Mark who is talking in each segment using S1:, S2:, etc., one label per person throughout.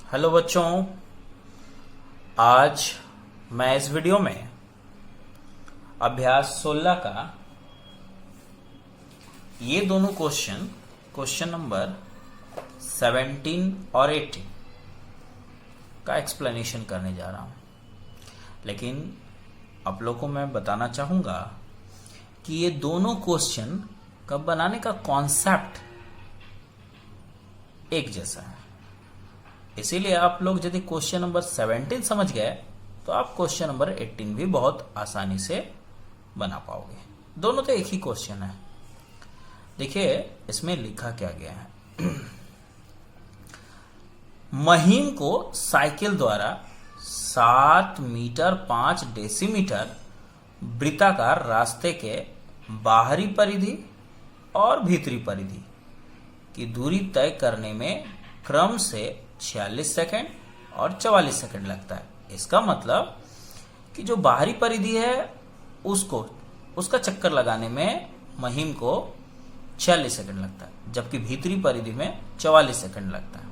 S1: Hello बच्चों, आज मैं इस वीडियो में अभ्यास 16 का ये दोनों क्वेश्चन नंबर 17 और 18 का एक्सप्लेनेशन करने जा रहा हूं। लेकिन आप लोगों को मैं बताना चाहूंगा कि ये दोनों क्वेश्चन का बनाने का कॉन्सेप्ट एक जैसा है। इसीलिए आप लोग यदि क्वेश्चन नंबर 17 समझ गए तो आप क्वेश्चन नंबर 18 भी बहुत आसानी से बना पाओगे। दोनों तो एक ही क्वेश्चन है। देखिए इसमें लिखा क्या गया है। महीम को साइकिल द्वारा 7 मीटर 5 डेसीमीटर वृत्ताकार रास्ते के बाहरी परिधि और भीतरी परिधि की दूरी तय करने में क्रम से 46 सेकंड और 44 सेकंड लगता है। इसका मतलब कि जो बाहरी परिधि है उसका चक्कर लगाने में महीम को 46 सेकंड लगता है, जबकि भीतरी परिधि में 44 सेकंड लगता है।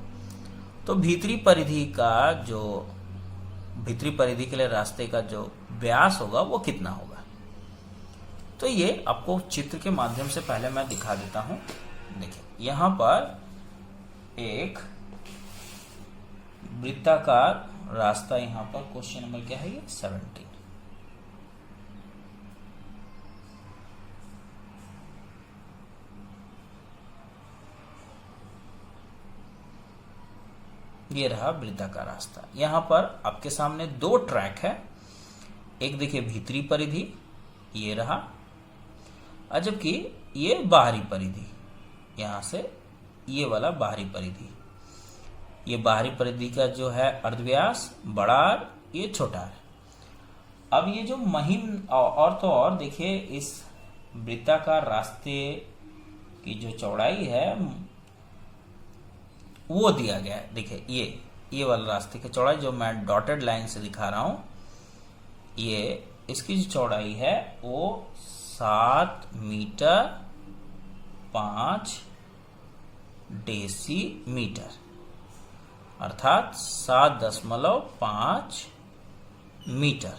S1: तो भीतरी परिधि के लिए रास्ते का जो व्यास होगा वो कितना होगा, तो ये आपको चित्र के माध्यम से पहले मैं दिखा देता हूं। देखिए यहां पर एक वृत्ताकार रास्ता, यहां पर क्वेश्चन नंबर क्या है, ये 17। ये रहा वृत्ताकार रास्ता। यहां पर आपके सामने दो ट्रैक है। एक देखिए भीतरी परिधि, ये रहा, और जबकि ये बाहरी परिधि, यहां से ये वाला बाहरी परिधि। ये बाहरी परिधि का जो है अर्धव्यास बड़ा आर, ये छोटा आर। अब ये जो महीम और तो और देखिए इस वृत्ताकार रास्ते की जो चौड़ाई है वो दिया गया है। देखिए ये वाला रास्ते की चौड़ाई जो मैं डॉटेड लाइन से दिखा रहा हूं, ये इसकी जो चौड़ाई है वो 7 मीटर 5 डेसीमीटर अर्थात 7.5 मीटर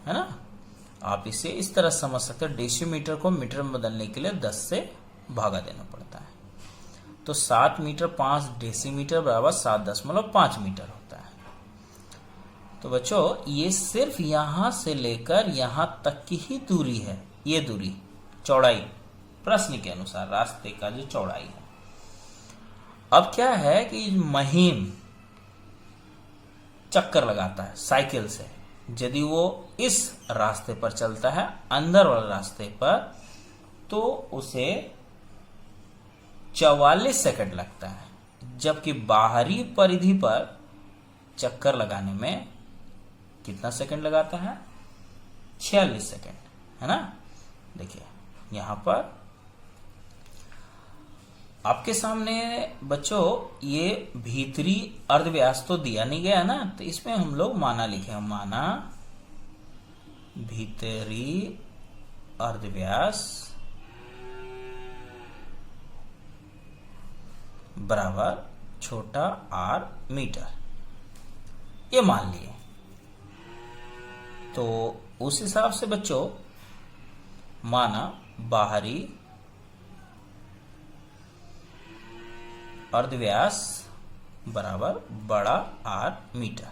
S1: है ना। आप इसे इस तरह समझ सकते हैं, डेसीमीटर को मीटर में बदलने के लिए 10 से भागा देना पड़ता है। तो 7 मीटर 5 डेसीमीटर बराबर 7.5 मीटर होता है। तो बच्चों ये सिर्फ यहां से लेकर यहां तक की ही दूरी है। ये दूरी चौड़ाई प्रश्न के अनुसार रास्ते का जो चौड़ाई है। अब क्या है कि महीम चक्कर लगाता है साइकिल से। यदि वो इस रास्ते पर चलता है, अंदर वाले रास्ते पर, तो उसे 44 सेकंड लगता है, जबकि बाहरी परिधि पर चक्कर लगाने में कितना सेकंड लगाता है, 46 सेकंड, है ना। देखिए यहां पर आपके सामने बच्चों ये भीतरी अर्धव्यास तो दिया नहीं गया ना, तो इसमें हम लोग माना लिखे, माना भीतरी अर्धव्यास बराबर छोटा आर मीटर, ये मान लिए। तो उस हिसाब से बच्चों माना बाहरी अर्धव्यास बराबर बड़ा आर मीटर।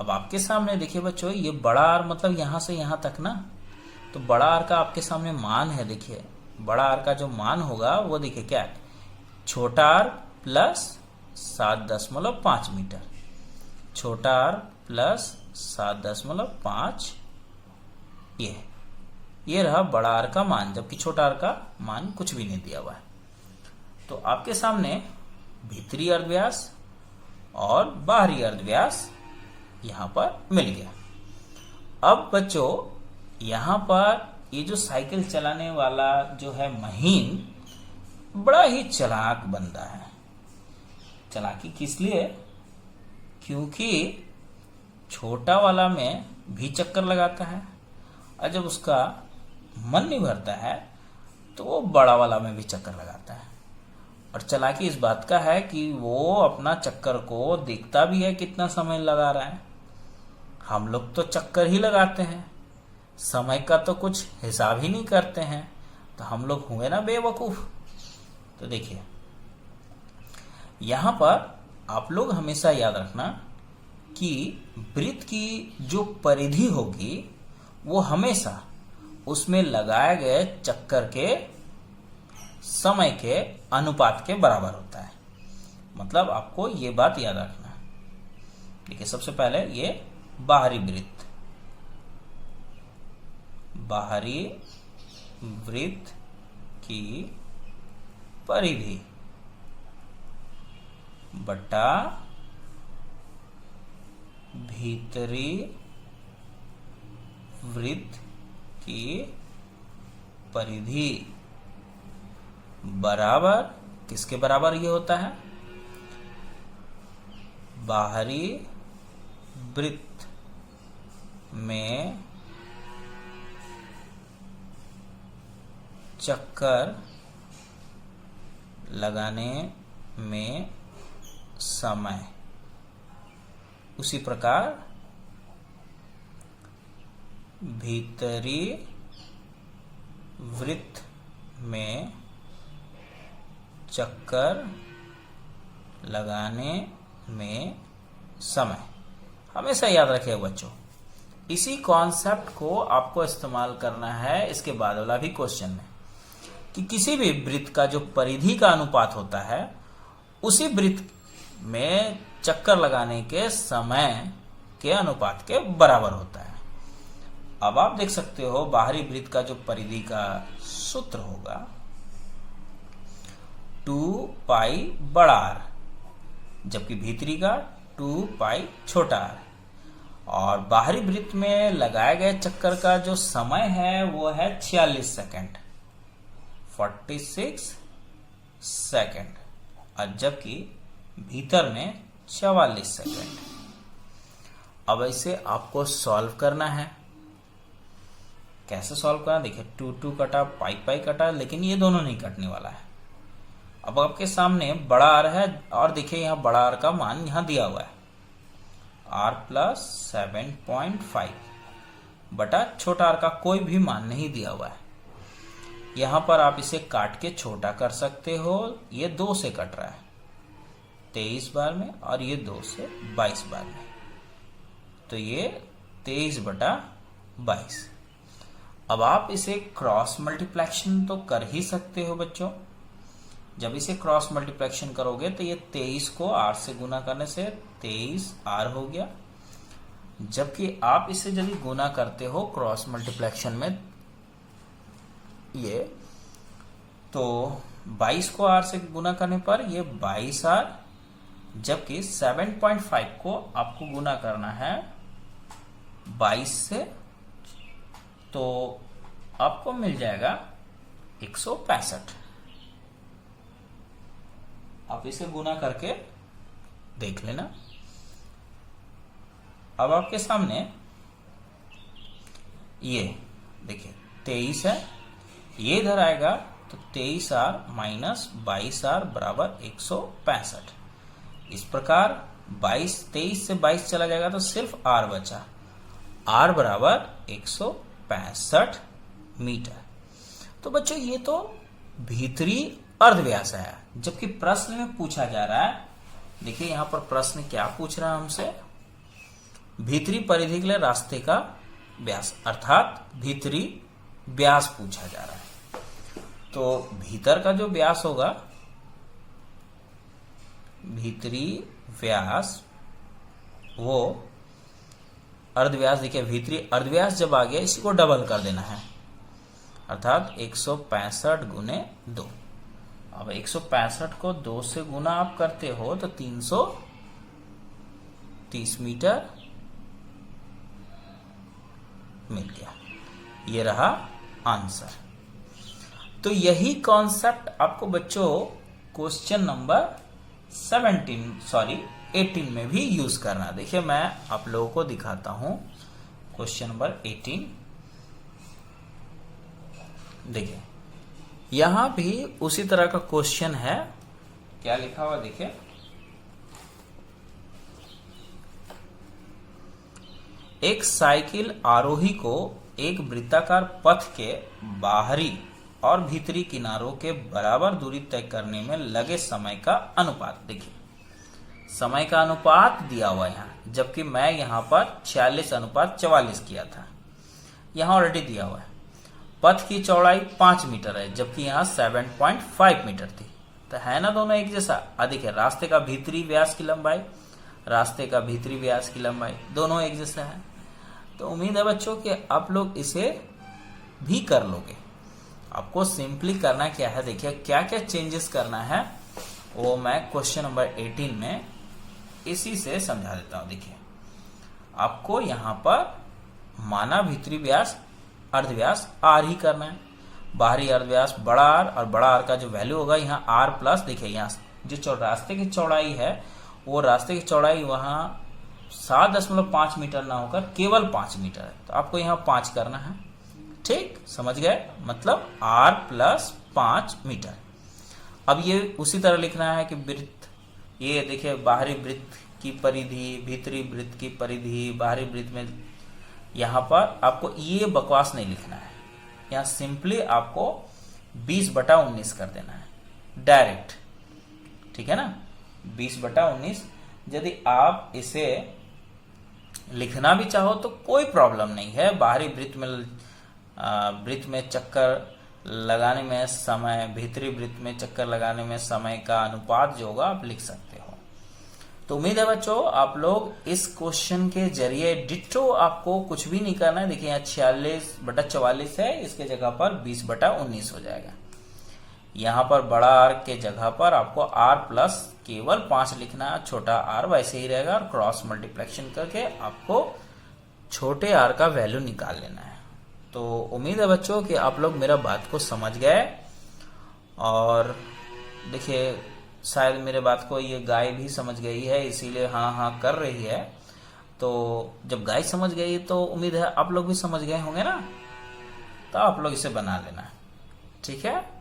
S1: अब आपके सामने देखिए बच्चों, ये बड़ा आर मतलब यहां से यहां तक ना, तो बड़ा आर का आपके सामने मान है। देखिए बड़ा आर का जो मान होगा वो देखिए क्या है, छोटा आर प्लस 7.5 मीटर, छोटा आर प्लस 7.5, ये रहा बड़ा आर का मान, जबकि छोटा आर का मान कुछ भी नहीं दिया हुआ है। तो आपके सामने भीतरी अर्धव्यास और बाहरी अर्धव्यास यहां पर मिल गया। अब बच्चों यहां पर ये जो साइकिल चलाने वाला जो है महीम, बड़ा ही चालाक बंदा है। चालाकी किस लिए, क्योंकि छोटा वाला में भी चक्कर लगाता है, और जब उसका मन नहीं भरता है तो वो बड़ा वाला में भी चक्कर लगाता है। और चालाकी इस बात का है कि वो अपना चक्कर को देखता भी है कितना समय लगा रहा है। हम लोग तो चक्कर ही लगाते हैं, समय का तो कुछ हिसाब ही नहीं करते हैं, तो हम लोग हुए ना बेवकूफ। तो देखिए यहां पर आप लोग हमेशा याद रखना कि वृत्त की जो परिधि होगी वो हमेशा उसमें लगाए गए चक्कर के समय के अनुपात के बराबर होता है। मतलब आपको ये बात याद रखना। देखिए सबसे पहले ये बाहरी वृत्त, बाहरी वृत्त की परिधि बटा भीतरी वृत्त की परिधि बराबर किसके बराबर ये होता है? बाहरी वृत्त में चक्कर लगाने में समय। उसी प्रकार भीतरी वृत्त में चक्कर लगाने में समय। हमेशा याद रखिए बच्चों, इसी कॉन्सेप्ट को आपको इस्तेमाल करना है इसके बाद वाला भी क्वेश्चन में, कि किसी भी वृत्त का जो परिधि का अनुपात होता है उसी वृत्त में चक्कर लगाने के समय के अनुपात के बराबर होता है। अब आप देख सकते हो बाहरी वृत्त का जो परिधि का सूत्र होगा 2 पाई बड़ा आर, जबकि भीतरी का 2 पाई छोटा आर। और बाहरी वृत्त में लगाए गए चक्कर का जो समय है वो है 46 सेकंड, 46 सेकंड, और जबकि भीतर में 44 सेकंड। अब इसे आपको सॉल्व करना है। कैसे सॉल्व करना? देखिए 2 2 कटा, पाई पाई कटा, लेकिन ये दोनों नहीं कटने वाला है। अब आपके सामने बड़ा आर है और देखिए यहाँ बड़ा आर का मान यहाँ दिया हुआ है r प्लस 7.5 बटा छोटा आर का कोई भी मान नहीं दिया हुआ है। यहाँ पर आप इसे काट के छोटा कर सकते हो। ये 2 से कट रहा है 23 बार में और ये 2 से 22 बार में, तो ये 23 बटा 22। अब आप इसे क्रॉस मल्टीप्लेक्शन तो कर ही सकते हो बच्चों। जब इसे क्रॉस मल्टीप्लेक्शन करोगे तो ये 23 को r से गुना करने से 23r हो गया। जबकि आप इसे यदि गुना करते हो क्रॉस मल्टीप्लेक्शन में ये, तो 22 को r से गुना करने पर ये 22r, जबकि 7.5 को आपको गुना करना है 22 से, तो आपको मिल जाएगा 165। आप इसे गुना करके देख लेना। अब आपके सामने ये देखिए 23 है, ये इधर आएगा तो 23r माइनस 22r बराबर 165। इस प्रकार 23 से 22 चला जाएगा तो सिर्फ r बचा, r बराबर 165 मीटर। तो बच्चों ये तो भीतरी अर्धव्यास है, जबकि प्रश्न में पूछा जा रहा है, देखिए यहां पर प्रश्न क्या पूछ रहा है हमसे, भीतरी परिधि के लिए रास्ते का व्यास, अर्थात भीतरी व्यास पूछा जा रहा है। तो भीतर का जो व्यास होगा, भीतरी व्यास, वो अर्धव्यास, देखिए भीतरी अर्धव्यास जब आ गया इसी को डबल कर देना है, अर्थात 165 गुने 2। अब 165 को 2 से गुना आप करते हो तो 330 मीटर मिल गया। ये रहा आंसर। तो यही कॉन्सेप्ट आपको बच्चों क्वेश्चन नंबर 18 में भी यूज करना। देखिए मैं आप लोगों को दिखाता हूं क्वेश्चन नंबर 18। देखिए यहां भी उसी तरह का क्वेश्चन है, क्या लिखा हुआ देखिए, एक साइकिल आरोही को एक वृत्ताकार पथ के बाहरी और भीतरी किनारों के बराबर दूरी तय करने में लगे समय का अनुपात। देखिए समय का अनुपात दिया हुआ है यहाँ, जबकि मैं यहाँ पर 46:44 किया था, यहाँ ऑलरेडी दिया हुआ है। पथ की चौड़ाई 5 मीटर है, जबकि यहाँ 7.5 मीटर थी। तो है ना दोनों एक जैसा। देखिए रास्ते का भीतरी व्यास की लंबाई, रास्ते का भीतरी व्यास की लंबाई दोनों एक जैसा है। तो उम्मीद है बच्चों कि आप लोग इसे भी कर लोगे। आपको सिंपली करना क्या है, देखिए क्या क्या चेंजेस करना है वो मैं क्वेश्चन नंबर 18 में इसी से समझा देता हूं। देखिए आपको यहां पर माना भीतरी व्यास अर्धव्यास आर ही करना है, बाहरी अर्धव्यास बड़ा आर, और बड़ा आर का जो वैल्यू होगा यहाँ आर प्लस, देखिए यहाँ जो रास्ते की चौड़ाई है वो रास्ते की चौड़ाई वहां 7.5 मीटर ना होकर केवल 5 मीटर है, तो आपको यहाँ 5 करना है। ठीक समझ गए, मतलब r प्लस 5 मीटर। अब ये उसी तरह लिखना है कि वृत्त, ये देखिए बाहरी वृत्त की परिधि, भीतरी वृत्त की परिधि, बाहरी वृत्त में, यहाँ पर आपको ये बकवास नहीं लिखना है, यहाँ सिंपली आपको 20/19 कर देना है डायरेक्ट। ठीक है ना, 20/19। यदि आप इसे लिखना भी चाहो तो कोई प्रॉब्लम नहीं है। बाहरी वृत्त में चक्कर लगाने में समय, भीतरी वृत्त में चक्कर लगाने में समय का अनुपात जो होगा आप लिख सकते हो। तो उम्मीद है बच्चों आप लोग इस क्वेश्चन के जरिए डिट्टो, आपको कुछ भी नहीं करना है। देखिए यहाँ 46/44 है, इसके जगह पर 20/19 हो जाएगा। यहाँ पर बड़ा आर के जगह पर आपको आर प्लस केवल 5 लिखना है, छोटा आर वैसे ही रहेगा, और क्रॉस मल्टीप्लेक्शन करके आपको छोटे आर का वैल्यू निकाल लेना है। तो उम्मीद है बच्चों कि आप लोग मेरा बात को समझ गए, और देखिए शायद मेरे बात को ये गाय भी समझ गई है, इसीलिए हाँ हाँ कर रही है। तो जब गाय समझ गई तो उम्मीद है आप लोग भी समझ गए होंगे ना, तो आप लोग इसे बना लेना। ठीक है।